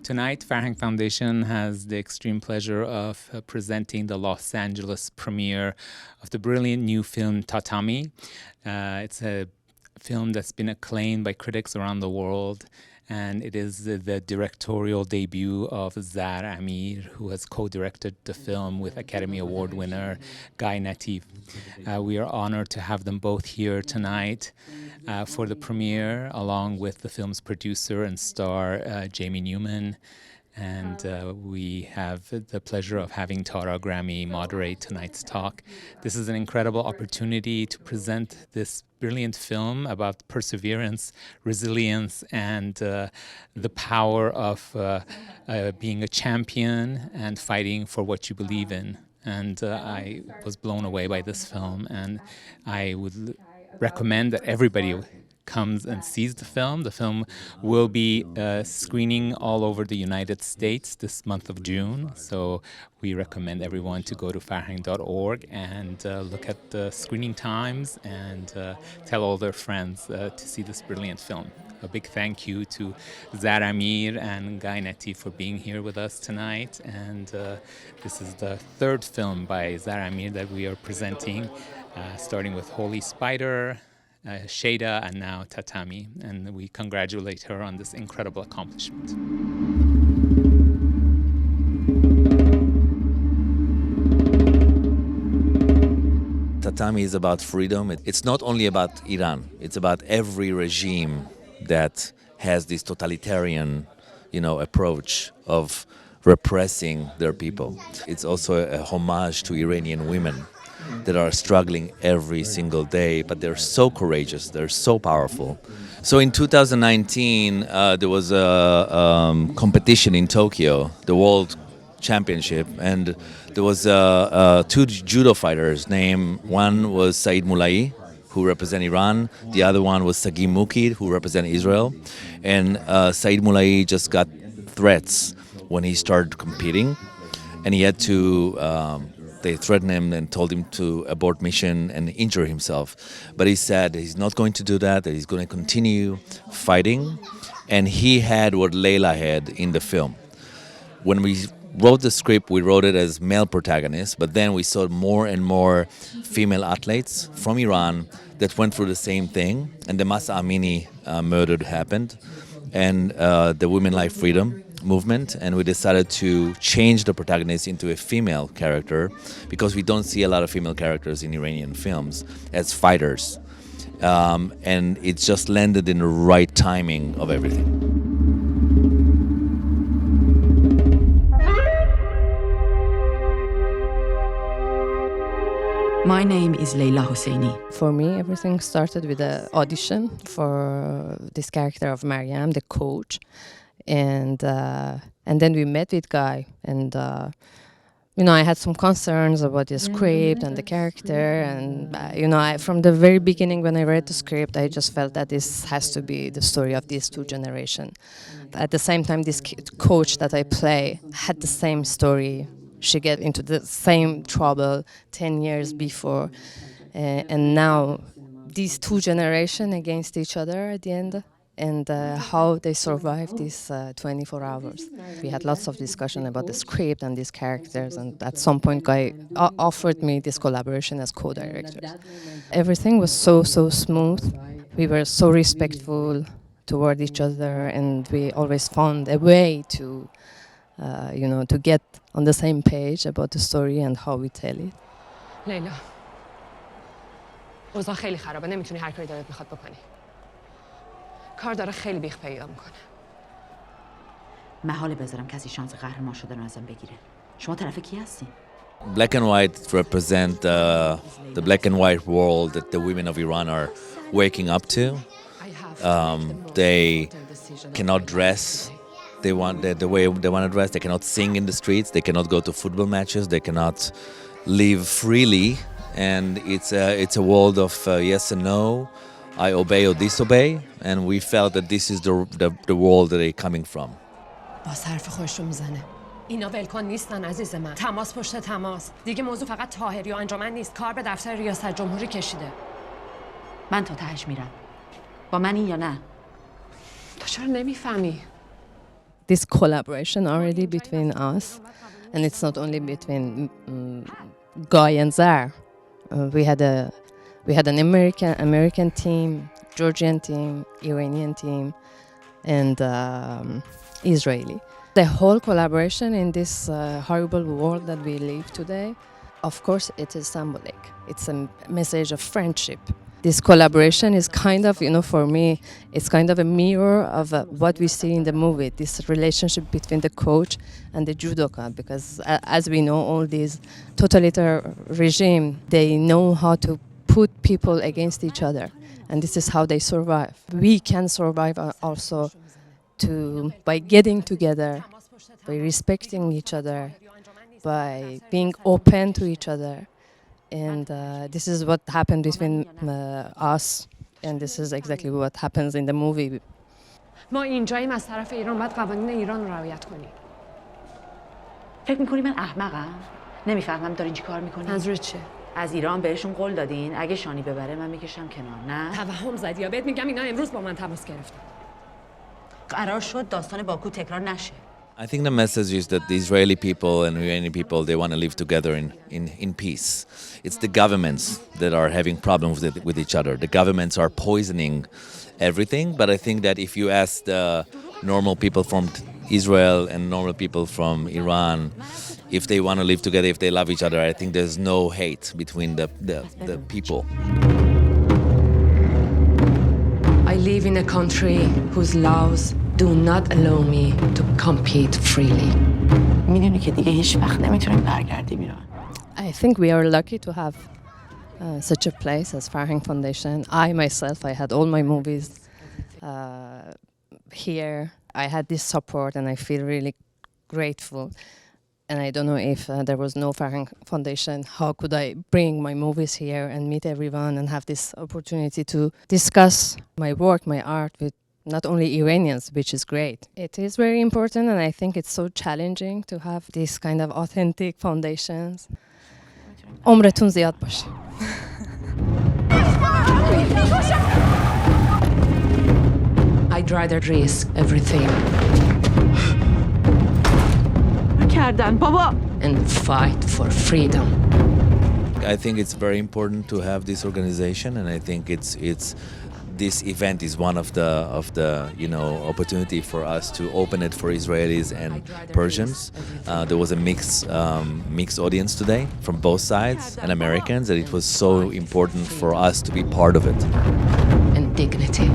Tonight, Farhang Foundation has the extreme pleasure of presenting the Los Angeles premiere of the brilliant new film Tatami. It's a film that's been acclaimed by critics around the world, and it is the directorial debut of Zar Amir, who has co-directed the film with Academy Award winner Guy Nattiv. We are honored to have them both here tonight for the premiere, along with the film's producer and star, Jaime Newman. And we have the pleasure of having Tara Grammy moderate tonight's talk. This is an incredible opportunity to present this brilliant film about perseverance, resilience, and the power of being a champion and fighting for what you believe in. And I was blown away by this film, and I would recommend that everybody comes and sees the film. The film will be screening all over the United States this month of June. So we recommend everyone to go to farhang.org and look at the screening times and tell all their friends to see this brilliant film. A big thank you to Zar Amir and Guy Nattiv for being here with us tonight. And this is the third film by Zar Amir that we are presenting, starting with Holy Spider, Shayda, and now Tatami, and we congratulate her on this incredible accomplishment. Tatami is about freedom. It's not only about Iran, it's about every regime that has this totalitarian, approach of repressing their people. It's also a homage to Iranian women that are struggling every single day, but they're so courageous, they're so powerful. So in 2019, there was a competition in Tokyo, the World Championship, and there was two judo fighters named, one was Saeed Moulai, who represent Iran, the other one was Sagim Mukid, who represent Israel. And Saeed Moulai just got threats when he started competing, and he had to they threatened him and told him to abort mission and injure himself. But he said he's not going to do that he's going to continue fighting. And he had what Layla had in the film. When we wrote the script, we wrote it as male protagonists, but then we saw more and more female athletes from Iran that went through the same thing. And the Masa Amini murder happened, and the Women Life Freedom movement, and we decided to change the protagonist into a female character because we don't see a lot of female characters in Iranian films as fighters, and it just landed in the right timing of everything. My name is Leila Hosseini. For me, everything started with an audition for this character of Mariam, the coach. And then we met with Guy, and I had some concerns about the script and the character, and from the very beginning when I read the script, I just felt that this has to be the story of these two generations. At the same time, this coach that I play had the same story. She get into the same trouble 10 years before, and now these two generations against each other at the end. And how they survived these 24 hours. We had lots of discussion about the script and these characters, and at some point Guy offered me this collaboration as co-directors. Everything was so smooth. We were so respectful toward each other, and we always found a way to get on the same page about the story and how we tell it. لیلا اوضاع خیلی خرابه، نمیتونی هر کاری دلت میخواد بکنی. کار داره خیلی بیخ پیدا میکنه. محاله بذارم کسی شانس قهرمان شدن رو ازم بگیره. شما طرف کی هستین؟ Black and white represent the black and white world that the women of Iran are waking up to. They cannot dress the way they want to dress. They cannot sing in the streets. They cannot go to football matches. They cannot live freely. And it's a world of yes and no. I obey or disobey, and we felt that this is the world that they're coming from. باز حرف خودش رو میزنه. اینا ولکن نیستن عزیز من. تماس پشت تماس. دیگه موضوع فقط طاهری و انجمن نیست. کار به دفتر ریاست جمهوری کشیده. من تا تهش میرم. با منی یا نه؟ تو چرا نمیفهمی؟ this collaboration already between us, and it's not only between Guy and Zar. We had an American team, Georgian team, Iranian team, and Israeli. The whole collaboration in this horrible world that we live today, of course, it is symbolic. It's a message of friendship. This collaboration is kind of, for me, it's kind of a mirror of what we see in the movie, this relationship between the coach and the judoka, because as we know, all these totalitarian regime, they know how to put people against each other, and this is how they survive. We can survive also by getting together, by respecting each other, by being open to each other. And this is what happened between us, and this is exactly what happens in the movie. ما اینجاییم از طرف ایران باید قوانین ایران رو رعایت کنیم. فکر می‌کنی من احمقم؟ نمیفهمم دارین چی کار می‌کنین؟ منظورت چیه؟ از ایران بهشون قول دادین اگه شانی ببره من میکشم کنار، نه؟ توهم زدی یا بهت میگم اینا امروز با من تماس گرفتن. قرار شد داستان باکو تکرار نشه. I think the message is that the Israeli people and Iranian people, they want to live together in peace. It's the governments that are having problems with each other. The governments are poisoning everything, but I think that if you ask the normal people from Israel and normal people from Iran, if they want to live together, if they love each other, I think there's no hate between the people. I live in a country whose laws do not allow me to compete freely. میدونی که دیگه هیچ وقت نمیتونیم برگردیم ایران. I think we are lucky to have such a place as Farhang Foundation. I myself, I had all my movies here. I had this support and I feel really grateful. And I don't know if there was no Farhang Foundation, how could I bring my movies here and meet everyone and have this opportunity to discuss my work, my art with not only Iranians, which is great. It is very important, and I think it's so challenging to have these kind of authentic foundations. عمرتون زیاد باشه. I'd rather risk everything کردن بابا. and fight for freedom. I think it's very important to have this organization, and I think it's this event is one of the opportunity for us to open it for Israelis and Persians. There was a mixed audience today from both sides and Americans, and it was so important for us to be part of it. And dignity.